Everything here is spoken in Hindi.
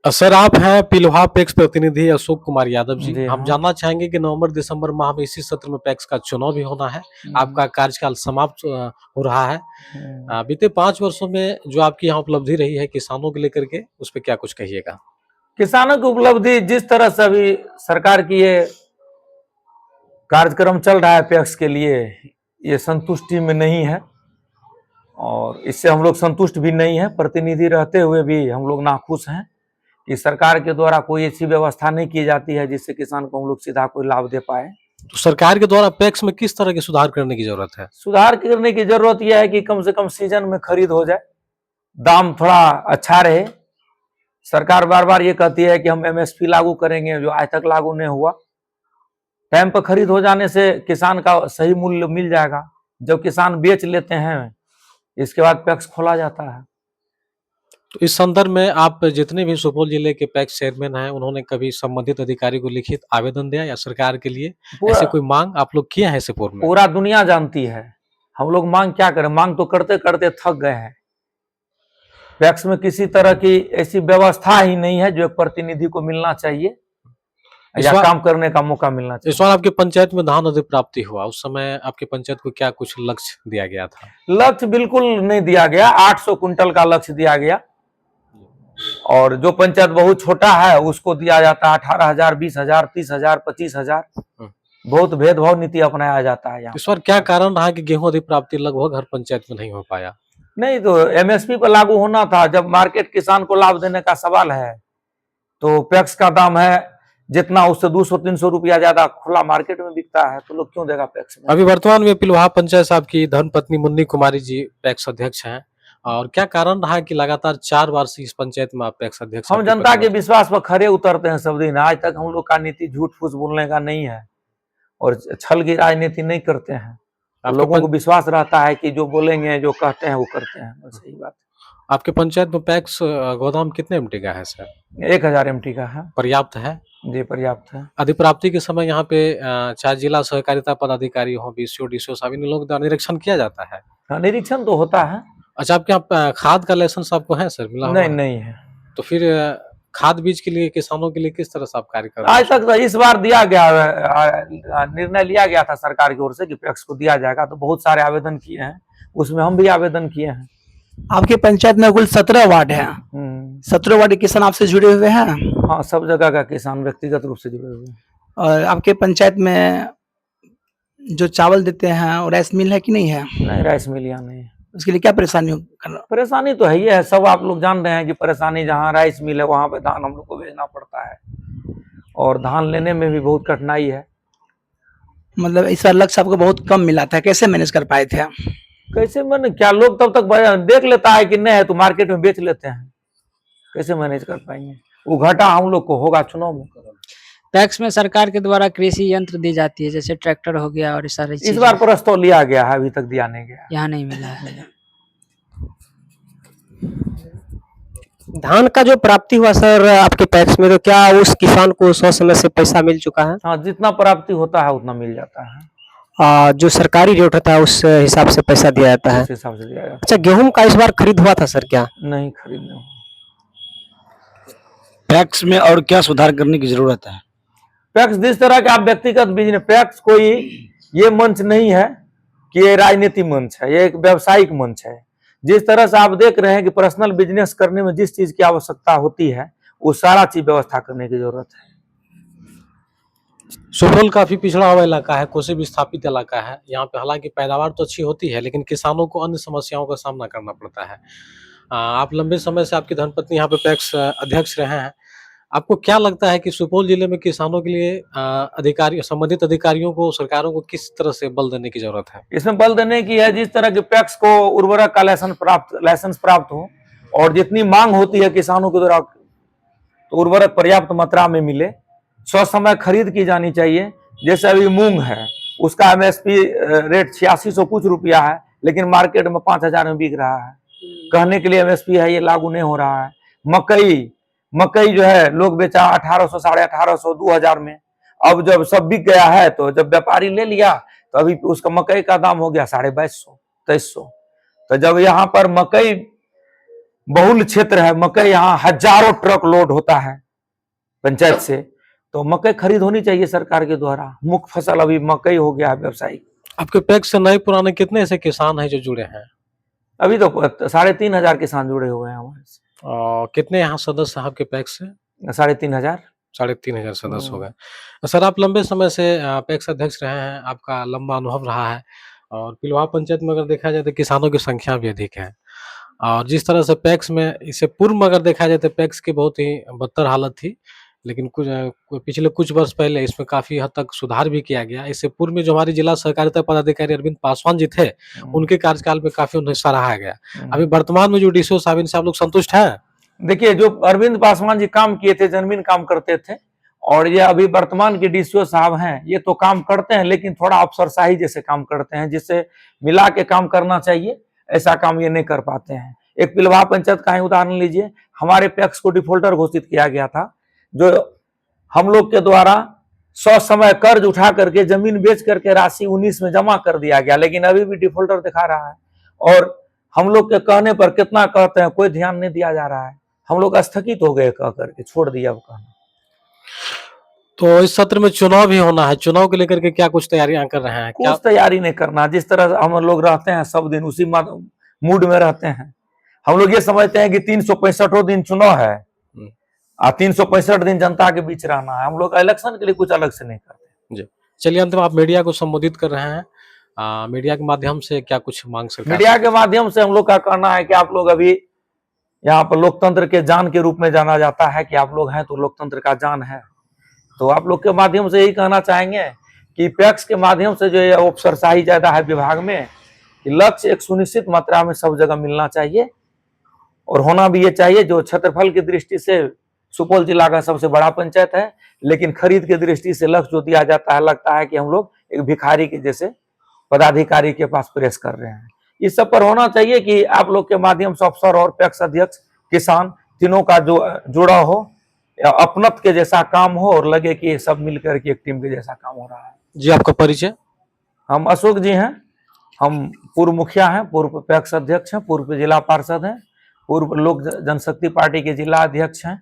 सर आप हैं पिलुहा पैक्स प्रतिनिधि अशोक कुमार यादव जी। जी हम हाँ। जानना चाहेंगे कि नवंबर दिसंबर माह में इसी सत्र में पैक्स का चुनाव भी होना है। हम्म, आपका कार्यकाल समाप्त हो रहा है। हम्म। बीते 5 वर्षों में जो आपकी यहाँ उपलब्धि रही है किसानों को लेकर के, उस पे क्या कुछ कहिएगा? किसानों की उपलब्धि जिस तरह से अभी सरकार की ये कार्यक्रम चल रहा है पैक्स के लिए, ये संतुष्टि में नहीं है और इससे हम लोग संतुष्ट भी नहीं है। प्रतिनिधि रहते हुए भी हम लोग नाखुश हैं कि सरकार के द्वारा कोई ऐसी व्यवस्था नहीं की जाती है जिससे किसान को हम लोग सीधा कोई लाभ दे पाए। तो सरकार के द्वारा पैक्स में किस तरह के सुधार करने की जरूरत है? सुधार करने की जरूरत यह है कि कम से कम सीजन में खरीद हो जाए, दाम थोड़ा अच्छा रहे। सरकार बार बार ये कहती है कि हम एमएसपी लागू करेंगे, जो आज तक लागू नहीं हुआ। टाइम पर खरीद हो जाने से किसान का सही मूल्य मिल जाएगा। जब किसान बेच लेते हैं इसके बाद पैक्स खोला जाता है। तो इस संदर्भ में आप जितने भी सुपौल जिले के पैक्स चेयरमैन हैं, उन्होंने कभी संबंधित अधिकारी को लिखित आवेदन दिया या सरकार के लिए पूरा ऐसे कोई मांग आप लोग किए हैं इससे पूर्व में? पूरा दुनिया जानती है। हम लोग मांग क्या करें, मांग तो करते करते थक गए हैं। पैक्स में किसी तरह की ऐसी व्यवस्था ही नहीं है जो एक प्रतिनिधि को मिलना चाहिए या काम करने का मौका मिलना चाहिए। इस बार आपके पंचायत में धान अधिप्राप्ति हुआ, उस समय आपके पंचायत को क्या कुछ लक्ष्य दिया गया था? लक्ष्य बिल्कुल नहीं दिया गया। 800 कुंटल का लक्ष्य दिया गया और जो पंचायत बहुत छोटा है उसको दिया जाता है 18,000, 20,000, 30,000, 25,000। बहुत भेदभाव नीति अपनाया जाता है यहाँ। इस बार क्या कारण रहा कि गेहूं अधिप्राप्ति लगभग हर पंचायत में नहीं हो पाया? नहीं तो एमएसपी पर लागू होना था। जब मार्केट किसान को लाभ देने का सवाल है तो पैक्स का दाम है जितना, उससे 200-300 रुपया ज्यादा खुला मार्केट में बिकता है, तो लोग क्यों देगा पैक्स में? अभी वर्तमान में पिलुहा पंचायत साहब की धर्मपत्नी मुन्नी कुमारी जी पैक्स अध्यक्ष हैं, और क्या कारण रहा कि लगातार 4 बार से इस पंचायत में आप पैक्स अध्यक्ष? हम जनता के विश्वास पर खरे उतरते हैं सब दिन। आज तक हम लोग का नीति झूठ फूस बोलने का नहीं है और छल की राजनीति नहीं करते हैं। लोगों को विश्वास रहता है कि जो बोलेंगे, जो कहते हैं वो करते हैं, बस यही बात। आपके पंचायत में पैक्स गोदाम कितने एमटी का है सर? 1000 एमटी का है। पर्याप्त है? जी पर्याप्त है। अधिप्राप्ति के समय यहाँ पे चाहे जिला सहकारिता पदाधिकारी हो, बीसीओ, डीसीओ साहब, इन लोगों का निरीक्षण किया जाता है? हाँ, निरीक्षण तो होता है। अच्छा, आपके यहाँ खाद का लाइसेंस आपको है सर, मिला हुआ नहीं है? नहीं है। तो फिर खाद बीज के लिए किसानों के लिए किस तरह से आप कार्य कर रहे आज तक तो इस बार दिया गया, निर्णय लिया गया था सरकार की ओर से कि पैक्स को दिया जाएगा, तो बहुत सारे आवेदन किए हैं, उसमें हम भी आवेदन किए हैं। आपके पंचायत में कुल 17 वार्ड हैं। 17 वार्ड के किसान आपसे जुड़े हुए हैं? हाँ, सब जगह का किसान व्यक्तिगत रूप से जुड़े हुए हैं। और आपके पंचायत में जो चावल देते हैं और राइस मिल है कि नहीं है? नहीं, राइस मिल यहाँ नहीं है। उसके लिए क्या परेशानी करना? परेशानी तो है ही है, सब आप लोग जान रहे हैं कि परेशानी, जहाँ राइस मिल है वहां पे धान हम लोग को भेजना पड़ता है और धान लेने में भी बहुत कठिनाई है। मतलब इस बार लक्ष्य आपको बहुत कम मिला था, कैसे मैनेज कर पाए थे? कैसे मैंने क्या, लोग तब तक देख लेता है कि नहीं है तो मार्केट में बेच लेते हैं, कैसे मैनेज कर पाएंगे? वो घाटा हम लोग को होगा चुनाव में। पैक्स में सरकार के द्वारा कृषि यंत्र दी जाती है, जैसे ट्रैक्टर हो गया और सारी चीजें। इस बार प्रस्ताव लिया गया है, अभी तक दिया नहीं गया, यहाँ नहीं मिला है। धान का जो प्राप्ति हुआ सर आपके पैक्स में, तो क्या उस किसान को सौ समय से पैसा मिल चुका है? हाँ, जितना प्राप्ति होता है उतना मिल जाता है। जो सरकारी रेट होता है उस हिसाब से पैसा दिया जाता है? उस हिसाब से दिया जाता है। अच्छा, गेहूं का इस बार खरीद हुआ था सर क्या? नहीं, खरीदने हुआ। पैक्स में और क्या सुधार करने की जरूरत है? पैक्स जिस तरह का आप व्यक्तिगत बिजनेस, पैक्स कोई ये मंच नहीं है कि ये राजनीति मंच है, ये एक व्यावसायिक मंच है। जिस तरह से आप देख रहे हैं कि पर्सनल बिजनेस करने में जिस चीज की आवश्यकता होती है वो सारा चीज व्यवस्था करने की जरूरत है। सुपौल काफी पिछड़ा हुआ इलाका है, कोसी विस्थापित इलाका है। यहाँ पे हालांकि पैदावार तो अच्छी होती है, लेकिन किसानों को अन्य समस्याओं का सामना करना पड़ता है। आप लंबे समय से, आपकी धर्मपत्नी यहाँ पे पैक्स अध्यक्ष रहे हैं, आपको क्या लगता है कि सुपौल जिले में किसानों के लिए अधिकारी, संबंधित अधिकारियों को, सरकारों को किस तरह से बल देने की जरूरत है? इसमें बल देने की है, जिस तरह के पैक्स को उर्वरक का लाइसेंस प्राप्त हो और जितनी मांग होती है किसानों के द्वारा, तो उर्वरक पर्याप्त मात्रा में मिले, समय खरीद की जानी चाहिए। जैसे अभी मूंग है, उसका एमएसपी रेट 8600 कुछ रुपया है, लेकिन मार्केट में 5000 में बिक रहा है। कहने के लिए एमएसपी है, ये लागू नहीं हो रहा है। मकई जो है लोग बेचा 1800, 1850, 2000 में। अब जब सब बिक गया है तो जब व्यापारी ले लिया तो अभी उसका मकई का दाम हो गया 2250, 2300। तो जब यहाँ पर मकई बहुल क्षेत्र है, मकई यहाँ हजारों ट्रक लोड होता है पंचायत से, तो मकई खरीद होनी चाहिए सरकार के द्वारा। मुख्य फसल अभी मकई हो गया है व्यावसायिक। आपके पैक्स से नए पुराने कितने ऐसे किसान हैं जो जुड़े हैं? अभी तो 3,500 किसान जुड़े हुए हैं हमारे से। कितने यहाँ सदस्य हैं आपके पैक्स से? 3,500। 3,500 सदस्य हो गए। सर, आप लंबे समय से पैक्स अध्यक्ष रहे हैं, आपका लंबा अनुभव रहा है और पिलवा पंचायत में अगर देखा जाए तो किसानों की संख्या भी अधिक है और जिस तरह से पैक्स में इससे पूर्व में अगर देखा जाए तो पैक्स की बहुत ही बदतर हालत थी, लेकिन पिछले कुछ वर्ष पहले इसमें काफ़ी हद तक सुधार भी किया गया। इससे पूर्व में जो हमारे जिला सहकारिता पदाधिकारी अरविंद पासवान जी थे, उनके कार्यकाल में काफ़ी उन्हें सराहा गया। अभी वर्तमान में जो डीसीओ साहब, इनसे आप लोग संतुष्ट हैं? देखिए, जो अरविंद पासवान जी काम किए थे, जनमीन काम करते थे, और ये अभी वर्तमान के डीसीओ साहब हैं, ये तो काम करते हैं लेकिन थोड़ा अफसरशाही जैसे काम करते हैं, जिससे मिला के काम करना चाहिए, ऐसा काम ये नहीं कर पाते हैं। एक पिलवा पंचायत का ही उदाहरण लीजिए, हमारे पैक्स को डिफॉल्टर घोषित किया गया था, जो हम लोग के द्वारा ससमय कर्ज उठा करके जमीन बेच करके राशि 19 में जमा कर दिया गया, लेकिन अभी भी डिफॉल्टर दिखा रहा है और हम लोग के कहने पर कितना कहते हैं, कोई ध्यान नहीं दिया जा रहा है। हम लोग स्थगित हो गए, कह करके छोड़ दिया वो कहना। तो इस सत्र में चुनाव भी होना है, चुनाव को लेकर के क्या कुछ तैयारियां कर रहे हैं? क्या कुछ तैयारी नहीं करना, जिस तरह हम लोग रहते हैं सब दिन उसी मूड में रहते हैं। हम लोग ये समझते हैं कि 365 दिन चुनाव है और 365 दिन जनता के बीच रहना है। हम लोग इलेक्शन के लिए कुछ अलग से नहीं करते। जी, चलिए, अंत में आप मीडिया को संबोधित कर रहे हैं, मीडिया के माध्यम से क्या कुछ मांग सकते हैं? मीडिया के माध्यम से हम लोग का कहना है कि आप लोग अभी यहाँ पर लोकतंत्र के जान के रूप में जाना जाता है कि आप लोग हैं तो लोकतंत्र का जान है, तो आप लोग के माध्यम से यही कहना चाहेंगे कि पैक्स के माध्यम से जो ये अफसरशाही ज्यादा है विभाग में, कि लक्ष्य एक सुनिश्चित मात्रा में सब जगह मिलना चाहिए और होना भी ये चाहिए। जो क्षेत्रफल की दृष्टि से सुपौल जिला का सबसे बड़ा पंचायत है, लेकिन खरीद की दृष्टि से लक्ष्य जो दिया जाता है, लगता है कि हम लोग एक भिखारी के जैसे पदाधिकारी के पास प्रेस कर रहे हैं। इस सब पर होना चाहिए कि आप लोग के माध्यम से अफसर और पैक्स अध्यक्ष, किसान तीनों का जो जुड़ा हो, अपनत्व के जैसा काम हो और लगे कि सब मिलकर के एक टीम के जैसा काम हो रहा है। जी, आपका परिचय? हम अशोक जी हैं, हम पूर्व मुखिया हैं, पूर्व पैक्स अध्यक्ष हैं, पूर्व जिला पार्षद हैं, पूर्व लोक जनशक्ति पार्टी के जिला अध्यक्ष हैं।